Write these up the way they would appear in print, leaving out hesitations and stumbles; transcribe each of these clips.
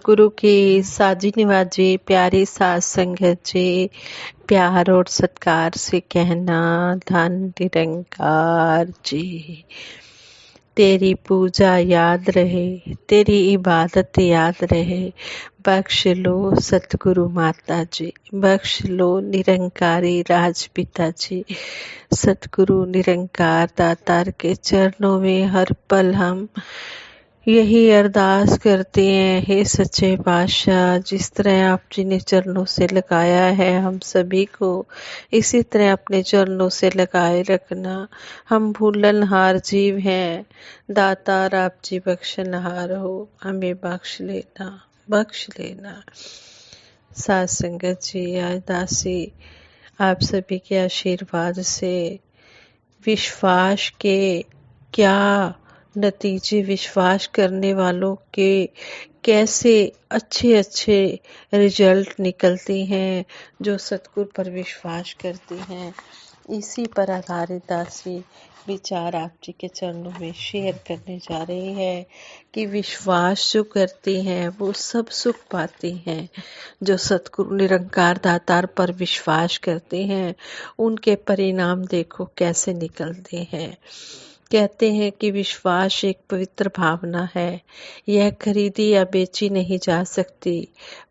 गुरु की साजी निवाजी प्यारी सात संगत जी, प्यार और सत्कार से कहना धन निरंकार जी। तेरी पूजा याद रहे, तेरी इबादत याद रहे, बख्श लो सतगुरु माता जी, बख्श लो निरंकारी राजपिता जी। सतगुरु निरंकार दातार के चरणों में हर पल हम यही अरदास करते हैं, हे सच्चे पातशाह, जिस तरह आप जी ने चरणों से लगाया है हम सभी को, इसी तरह अपने चरणों से लगाए रखना। हम भूलनहार जीव हैं, दातार आप जी बख्शनहार हो, हमें बख्श लेना, बख्श लेना। सात संगत जी, आज दासी आप सभी के आशीर्वाद से विश्वास के क्या नतीजे, विश्वास करने वालों के कैसे अच्छे अच्छे रिजल्ट निकलते हैं जो सतगुरु पर विश्वास करते हैं, इसी पर आधारित दासी विचार आप जी के चरणों में शेयर करने जा रही है कि विश्वास जो करते हैं वो सब सुख पाते हैं। जो सतगुरु निरंकार दातार पर विश्वास करते हैं उनके परिणाम देखो कैसे निकलते हैं। कहते हैं कि विश्वास एक पवित्र भावना है, यह खरीदी या बेची नहीं जा सकती,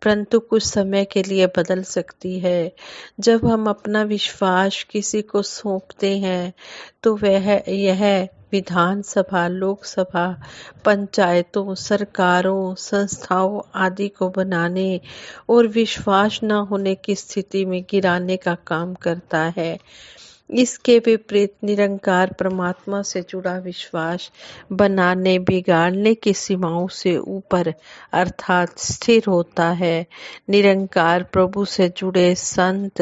परंतु कुछ समय के लिए बदल सकती है। जब हम अपना विश्वास किसी को सौंपते हैं तो यह विधानसभा, लोकसभा, पंचायतों, सरकारों, संस्थाओं आदि को बनाने और विश्वास न होने की स्थिति में गिराने का काम करता है। इसके विपरीत निरंकार परमात्मा से जुड़ा विश्वास बनाने, बिगाड़ने की सीमाओं से ऊपर अर्थात स्थिर होता है। निरंकार प्रभु से जुड़े संत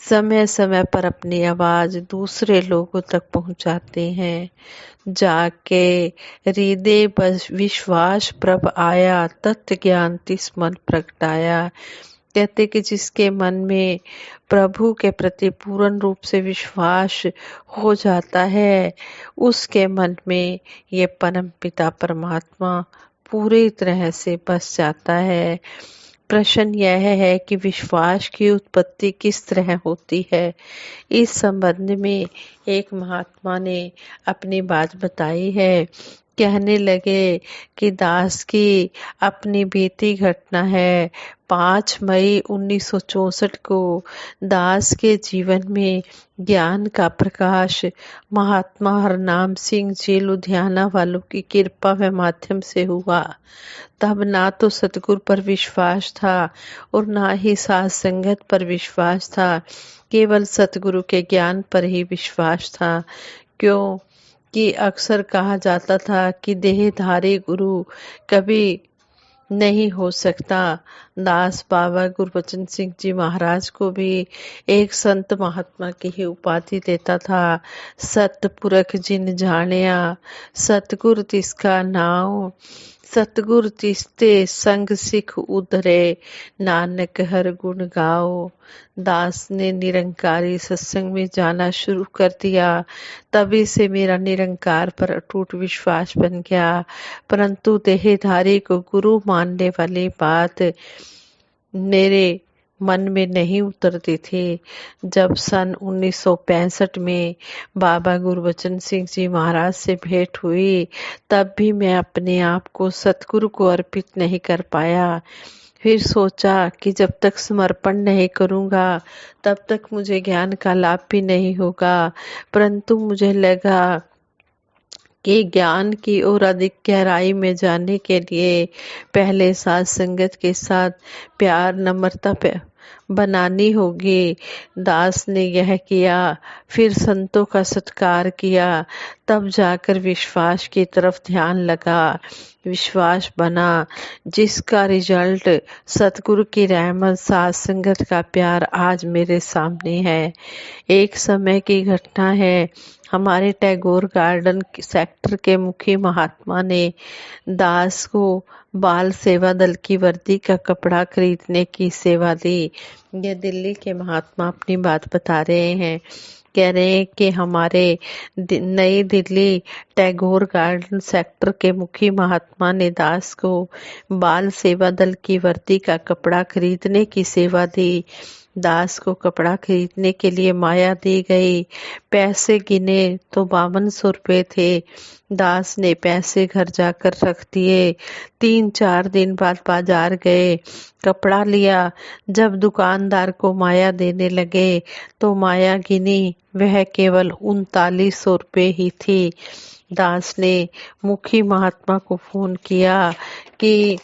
समय समय पर अपनी आवाज दूसरे लोगों तक पहुंचाते हैं। जाके हृदय बस विश्वास प्रभ आया, तत्व ज्ञान तिस मन प्रगटाया। कहते कि जिसके मन में प्रभु के प्रति पूर्ण रूप से विश्वास हो जाता है, उसके मन में ये परम पिता परमात्मा पूरी तरह से बस जाता है। प्रश्न यह है कि विश्वास की उत्पत्ति किस तरह होती है। इस संबंध में एक महात्मा ने अपनी बात बताई है। कहने लगे कि दास की अपनी बीती घटना है। 5 मई 1964 को दास के जीवन में ज्ञान का प्रकाश महात्मा हरनाम सिंह जी लुधियाना वालों की कृपा व माध्यम से हुआ। तब ना तो सतगुरु पर विश्वास था और ना ही साथ संगत पर विश्वास था, केवल सतगुरु के ज्ञान पर ही विश्वास था। क्यों कि अक्सर कहा जाता था कि देहधारी गुरु कभी नहीं हो सकता। दास बाबा गुरबचन सिंह जी महाराज को भी एक संत महात्मा की ही उपाधि देता था। सतपुरख जिन जानिया, सतगुर तिसका नाम, सतगुर तिसते संग सिख उधरे, नानक हर गुण गाओ। दास ने निरंकारी सत्संग में जाना शुरू कर दिया, तभी से मेरा निरंकार पर अटूट विश्वास बन गया। परंतु देहधारी को गुरु मानने वाली बात मेरे मन में नहीं उतरती थी। जब सन 1965 में बाबा गुरबचन सिंह जी महाराज से भेंट हुई, तब भी मैं अपने आप को सतगुरु को अर्पित नहीं कर पाया। फिर सोचा कि जब तक समर्पण नहीं करूंगा तब तक मुझे ज्ञान का लाभ भी नहीं होगा। परंतु मुझे लगा कि ज्ञान की और अधिक गहराई में जाने के लिए पहले साथ संगत के साथ प्यार, नम्रता बनानी होगी। दास ने यह किया, फिर संतों का सत्कार किया, तब जाकर विश्वास की तरफ ध्यान लगा। विश्वास बना, जिसका रिजल्ट सतगुरु की रहमत, साथ संगत का प्यार आज मेरे सामने है। एक समय की घटना है। हमारे टैगोर गार्डन सेक्टर के मुखी महात्मा ने दास को बाल सेवा दल की वर्दी का कपड़ा खरीदने की सेवा दी। ये दिल्ली के महात्मा अपनी बात बता रहे हैं। कह रहे हैं कि हमारे नई दिल्ली टैगोर गार्डन सेक्टर के मुखी महात्मा ने दास को बाल सेवा दल की वर्दी का कपड़ा खरीदने की सेवा दी। दास को कपड़ा खरीदने के लिए माया दी गई। पैसे गिने तो 5200 रुपये थे। दास ने पैसे घर जाकर रख दिए। 3-4 दिन बाद बाजार गए, कपड़ा लिया। जब दुकानदार को माया देने लगे तो माया गिनी, वह केवल 3900 रुपये ही थी। दास ने मुखी महात्मा को फोन किया कि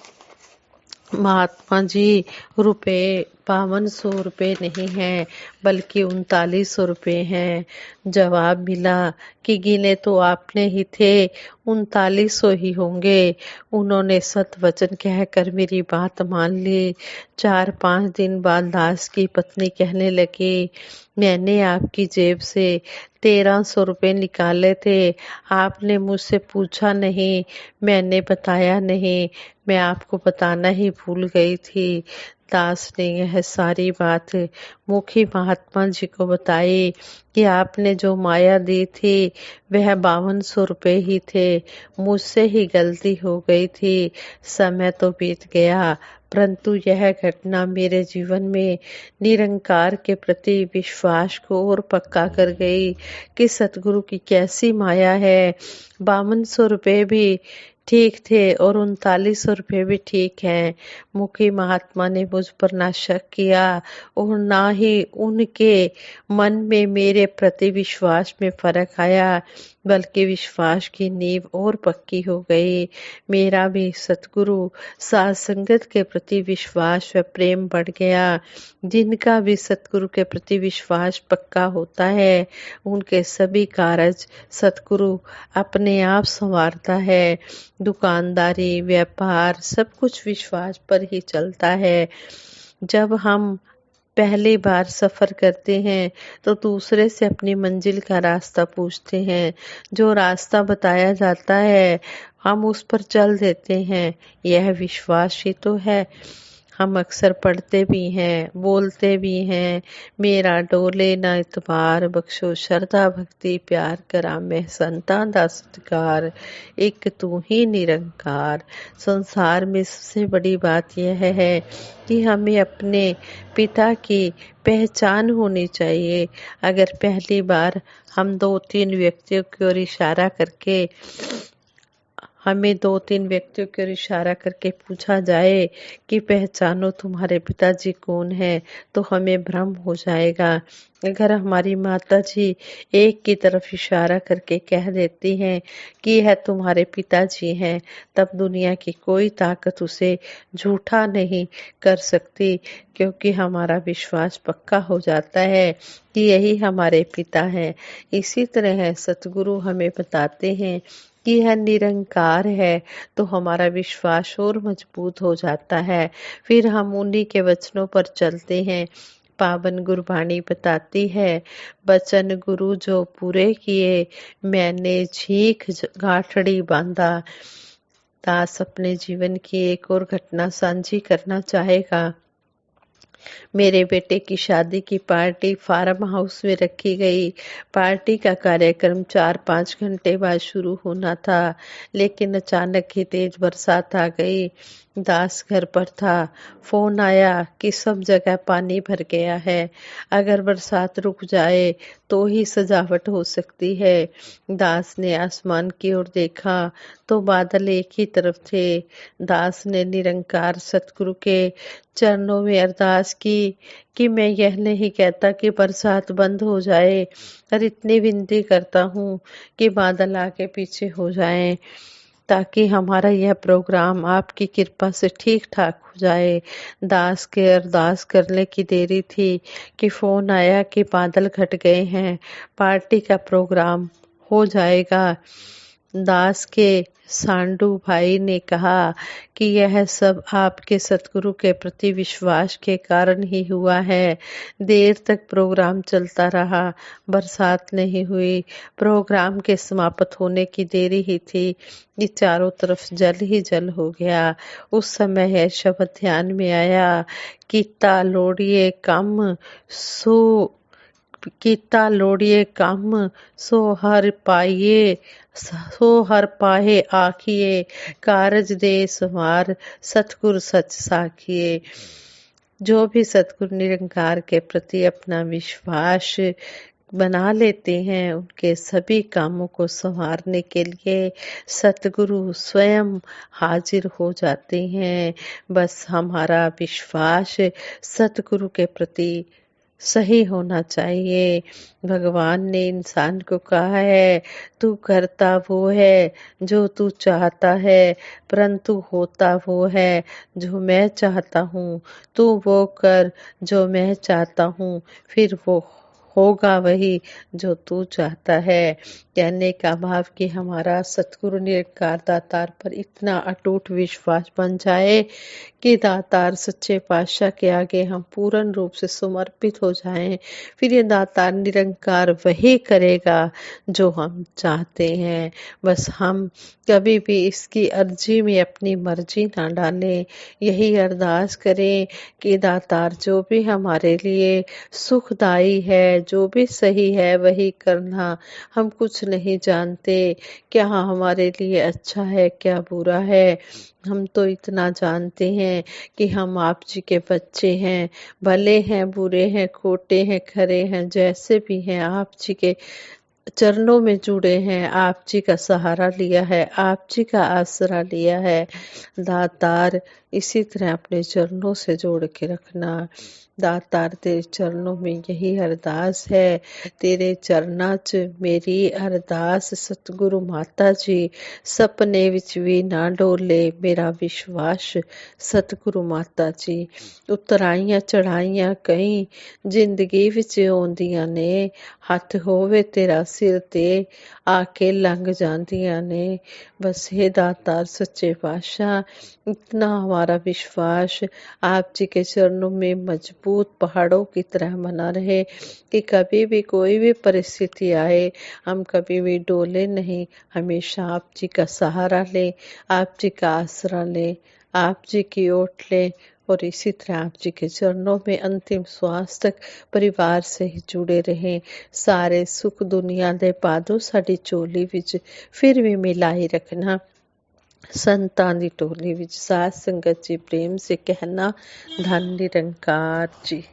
महात्मा जी, रुपए 5200 रुपये नहीं हैं बल्कि 3900 रुपये हैं। जवाब मिला कि गिने तो आपने ही थे, 3900 ही होंगे। उन्होंने सत वचन कहकर मेरी बात मान ली। 4-5 दिन बाद दास की पत्नी कहने लगी, मैंने आपकी जेब से 1300 रुपये निकाले थे, आपने मुझसे पूछा नहीं, मैंने बताया नहीं, मैं आपको बताना ही भूल गई थी। दास ने यह सारी बात मुखी महात्मा जी को बताई कि आपने जो माया दी थी वह 5200 रुपये ही थे, मुझसे ही गलती हो गई थी। समय तो बीत गया, परंतु यह घटना मेरे जीवन में निरंकार के प्रति विश्वास को और पक्का कर गई कि सतगुरु की कैसी माया है। 5200 रुपये भी ठीक थे और 3900 रुपये भी ठीक हैं। मुखी महात्मा ने मुझ पर ना शक किया और ना ही उनके मन में मेरे प्रति विश्वास में फर्क आया, बल्कि विश्वास की नींव और पक्की हो गई। मेरा भी सतगुरु साध संगत के प्रति विश्वास व प्रेम बढ़ गया। जिनका भी सतगुरु के प्रति विश्वास पक्का होता है, उनके सभी कार्य सतगुरु अपने आप संवारता है। दुकानदारी, व्यापार सब कुछ विश्वास पर ही चलता है। जब हम पहली बार सफर करते हैं तो दूसरे से अपनी मंजिल का रास्ता पूछते हैं। जो रास्ता बताया जाता है हम उस पर चल देते हैं, यह विश्वास ही तो है। हम अक्सर पढ़ते भी हैं, बोलते भी हैं, मेरा डोले ना इतबार, बख्शो श्रद्धा भक्ति प्यार करा मैं संतां दा सत्कार, एक तू ही निरंकार। संसार में सबसे बड़ी बात यह है कि हमें अपने पिता की पहचान होनी चाहिए। अगर पहली बार हम 2-3 व्यक्तियों की ओर इशारा करके हमें 2-3 व्यक्तियों की ओर इशारा करके पूछा जाए कि पहचानो तुम्हारे पिताजी कौन है, तो हमें भ्रम हो जाएगा। अगर हमारी माता जी एक की तरफ इशारा करके कह देती हैं कि यह तुम्हारे पिताजी हैं, तब दुनिया की कोई ताकत उसे झूठा नहीं कर सकती, क्योंकि हमारा विश्वास पक्का हो जाता है कि यही हमारे पिता हैं। इसी तरह सतगुरु हमें बताते हैं कि यह निरंकार है, तो हमारा विश्वास और मजबूत हो जाता है। फिर हम उन्हीं के वचनों पर चलते हैं। पावन गुरबाणी बताती है, बचन गुरु जो पूरे किए, मैंने झीक गाठड़ी बांधा। दास अपने जीवन की एक और घटना साझी करना चाहेगा। मेरे बेटे की शादी की पार्टी फार्म हाउस में रखी गई। पार्टी का कार्यक्रम 4-5 घंटे बाद शुरू होना था, लेकिन अचानक ही तेज बरसात आ गई। दास घर पर था। फोन आया कि सब जगह पानी भर गया है, अगर बरसात रुक जाए तो ही सजावट हो सकती है। दास ने आसमान की ओर देखा तो बादल एक ही तरफ थे। दास ने निरंकार सतगुरु के चरणों में अरदास की कि मैं यह नहीं कहता कि बरसात बंद हो जाए, और इतनी विनती करता हूँ कि बादल आगे पीछे हो जाएं, ताकि हमारा यह प्रोग्राम आपकी कृपा से ठीक ठाक हो जाए। दास के अरदास करने की देरी थी कि फोन आया कि बादल घट गए हैं, पार्टी का प्रोग्राम हो जाएगा। दास के सांडू भाई ने कहा कि यह सब आपके सतगुरु के प्रति विश्वास के कारण ही हुआ है। देर तक प्रोग्राम चलता रहा, बरसात नहीं हुई। प्रोग्राम के समाप्त होने की देरी ही थी कि चारों तरफ जल ही जल हो गया। उस समय यह शब्द ध्यान में आया कि ता लोड़िए कम सो कीता लोड़िए काम सो हर पाइए, सो हर पाहे आखिए, कारज दे संवार सतगुर सच साखिए। जो भी सतगुरु निरंकार के प्रति अपना विश्वास बना लेते हैं, उनके सभी कामों को संवारने के लिए सतगुरु स्वयं हाजिर हो जाते हैं। बस हमारा विश्वास सतगुरु के प्रति सही होना चाहिए। भगवान ने इंसान को कहा है, तू करता वो है जो तू चाहता है, परंतु होता वो है जो मैं चाहता हूँ। तू वो कर जो मैं चाहता हूँ, फिर वो होगा वही जो तू चाहता है। कहने का भाव कि हमारा सतगुरु निरंकार दातार पर इतना अटूट विश्वास बन जाए कि दातार सच्चे पातशाह के आगे हम पूर्ण रूप से समर्पित हो जाएं। फिर ये दातार निरंकार वही करेगा जो हम चाहते हैं। बस हम कभी भी इसकी अर्जी में अपनी मर्जी ना डालें। यही अरदास करें कि दातार जो भी हमारे लिए सुखदाई है, जो भी सही है वही करना। हम कुछ नहीं जानते क्या हमारे लिए अच्छा है क्या बुरा है। हम तो इतना जानते हैं कि हम आप जी के बच्चे हैं, भले हैं बुरे हैं खोटे हैं खरे हैं जैसे भी हैं, आप जी के चरणों में जुड़े हैं, आप जी का सहारा लिया है, आप जी का आसरा लिया है। दातार इसी तरह अपने चरणों से जोड़ के रखना। दातार तेरे चरणों में यही अरदास है। तेरे चरना च मेरी अरदास सतगुरु माता जी, सपने विच भी ना डोले मेरा विश्वास सतगुरु माता जी। उतराइयां चढ़ाइयां कई जिंदगी विच आउंदियां ने, हथ होवे तेरा सिर ते आके लंघ जांदियां ने। बस हे दातार सच्चे पातशाह, इतना हमारा विश्वास आप जी के चरणों में मजबूत पहाड़ों की तरह बना रहे कि कभी भी कोई भी परिस्थिति आए हम कभी भी डोले नहीं। हमेशा आप जी का सहारा ले, आप जी का आसरा ले, आप जी की ओट ले और इसी तरह आप जी के चरणों में अंतिम श्वास तक परिवार से ही जुड़े रहें। सारे सुख दुनिया दे पादो साडी चोली विच फिर भी मिलाई रखना। संतां दी टोली विच साध संगत जी प्रेम से कहना, धन निरंकार जी।